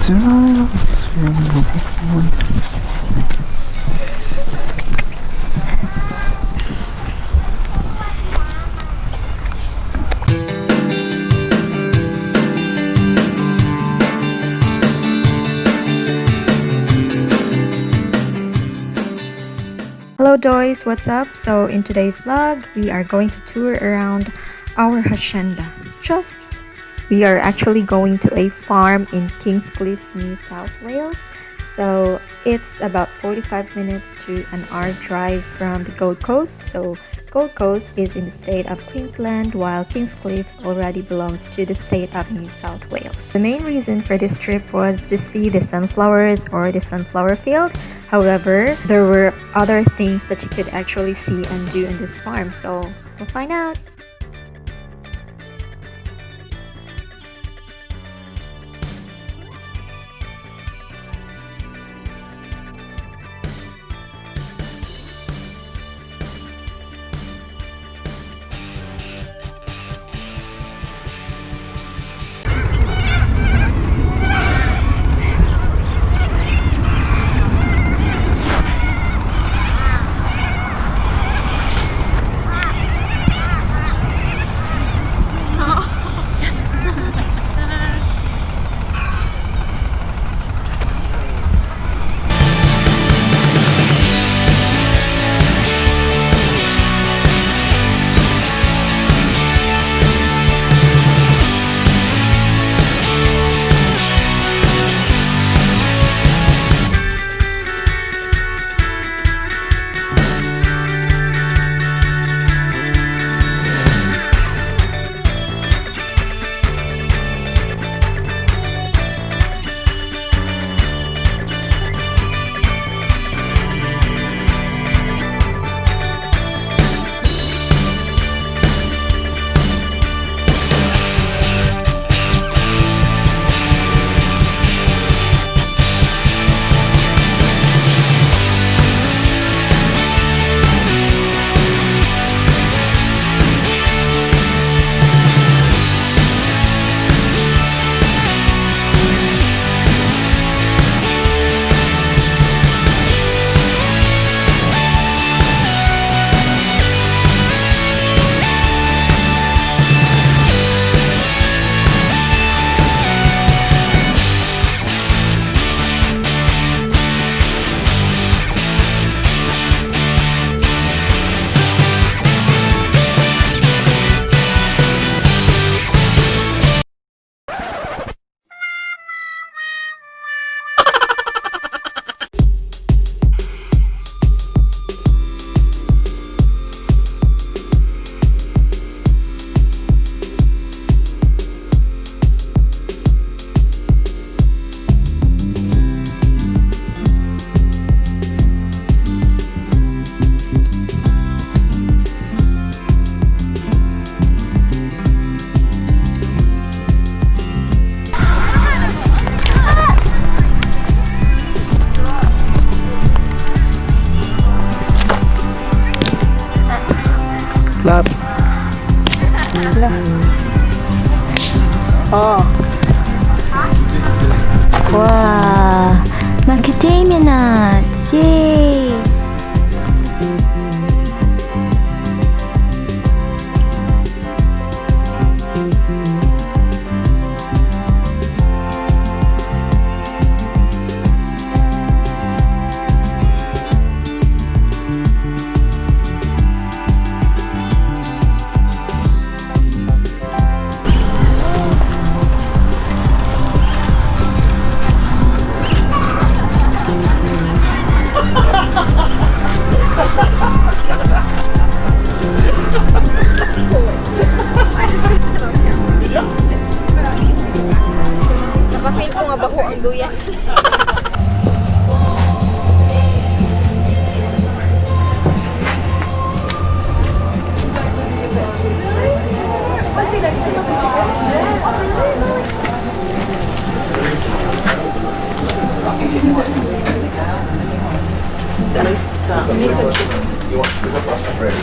Hello Doys, what's up? So in today's vlog, we are going to tour around our hacienda. We are actually going to a farm in Kingscliff, New South Wales. So it's about 45 minutes to an hour drive from the Gold Coast. So Gold Coast is in the state of Queensland, while Kingscliff already belongs to the state of New South Wales. The main reason for this trip was to see the sunflowers or the sunflower field. However, there were other things that you could actually see and do in this farm. So we'll find out. Lap. Oh. Wow. Macadamia nuts. Yay. Naka-feel ko nga baho ang duyan.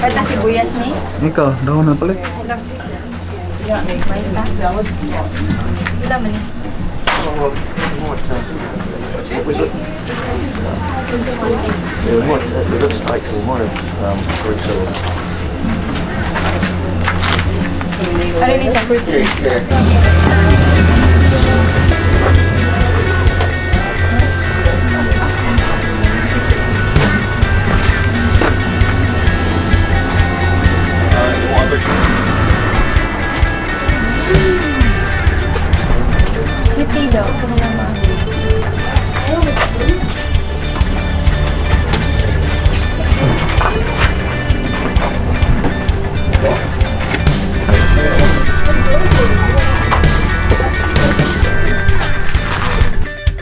Kata sibuyas ni? Ikaw, dahon na palit. Ilan man ni? What was it? It looks like we might have bricks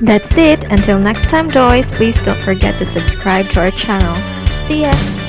That's it. Until next time, Doys, please don't forget to subscribe to our channel. See ya!